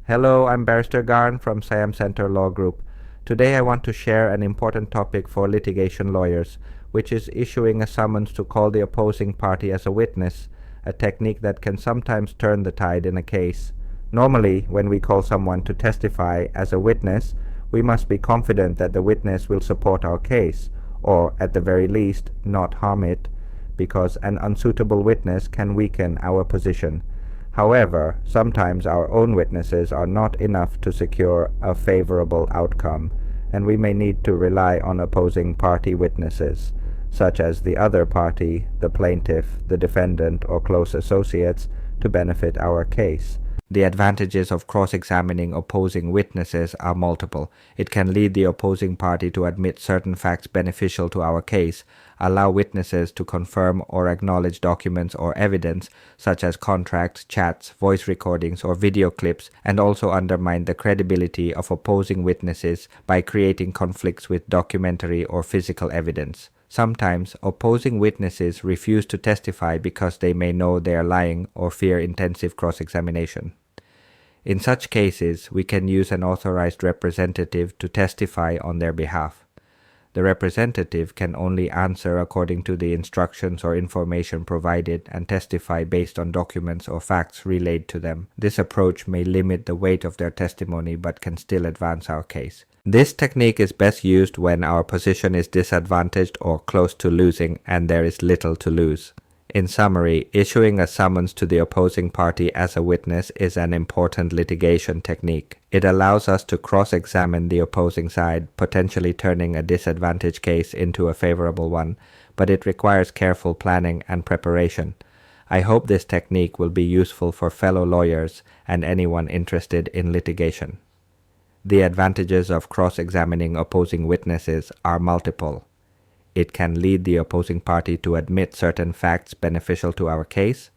Hello, I'm Barrister Garn from Siam Center Law Group. Today I want to share an important topic for litigation lawyers, which is issuing a summons to call the opposing party as a witness, a technique that can sometimes turn the tide in a case. Normally, when we call someone to testify as a witness, we must be confident that the witness will support our case, or at the very least, not harm it, because an unsuitable witness can weaken our position. However, sometimes our own witnesses are not enough to secure a favorable outcome, and we may need to rely on opposing party witnesses, such as the other party, the plaintiff, the defendant, or close associates, to benefit our case. The advantages of cross-examining opposing witnesses are multiple. It can lead the opposing party to admit certain facts beneficial to our case, allow witnesses to confirm or acknowledge documents or evidence such as contracts, chats, voice recordings, or video clips, and also undermine the credibility of opposing witnesses by creating conflicts with documentary or physical evidence. Sometimes, opposing witnesses refuse to testify because they may know they are lying or fear intensive cross-examination. In such cases, we can use an authorized representative to testify on their behalf. The representative can only answer according to the instructions or information provided and testify based on documents or facts relayed to them. This approach may limit the weight of their testimony but can still advance our case. This technique is best used when our position is disadvantaged or close to losing and there is little to lose. In summary, issuing a summons to the opposing party as a witness is an important litigation technique. It allows us to cross-examine the opposing side, potentially turning a disadvantaged case into a favorable one, but it requires careful planning and preparation. I hope this technique will be useful for fellow lawyers and anyone interested in litigation. The advantages of cross-examining opposing witnesses are multiple. It can lead the opposing party to admit certain facts beneficial to our case,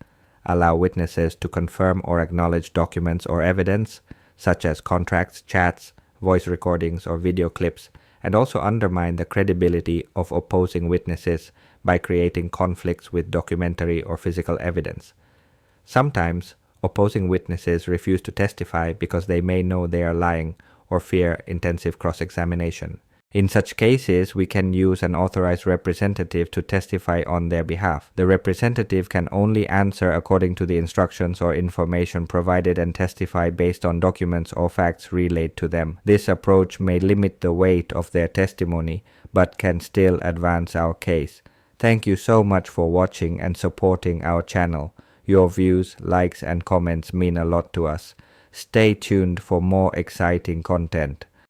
allow witnesses to confirm or acknowledge documents or evidence, such as contracts, chats, voice recordings, or video clips, and also undermine the credibility of opposing witnesses by creating conflicts with documentary or physical evidence. Sometimes, opposing witnesses refuse to testify because they may know they are lying or fear intensive cross-examination. In such cases, we can use an authorized representative to testify on their behalf. The representative can only answer according to the instructions or information provided and testify based on documents or facts relayed to them. This approach may limit the weight of their testimony, but can still advance our case. Thank you so much for watching and supporting our channel. Your views, likes, and comments mean a lot to us. Stay tuned for more exciting content.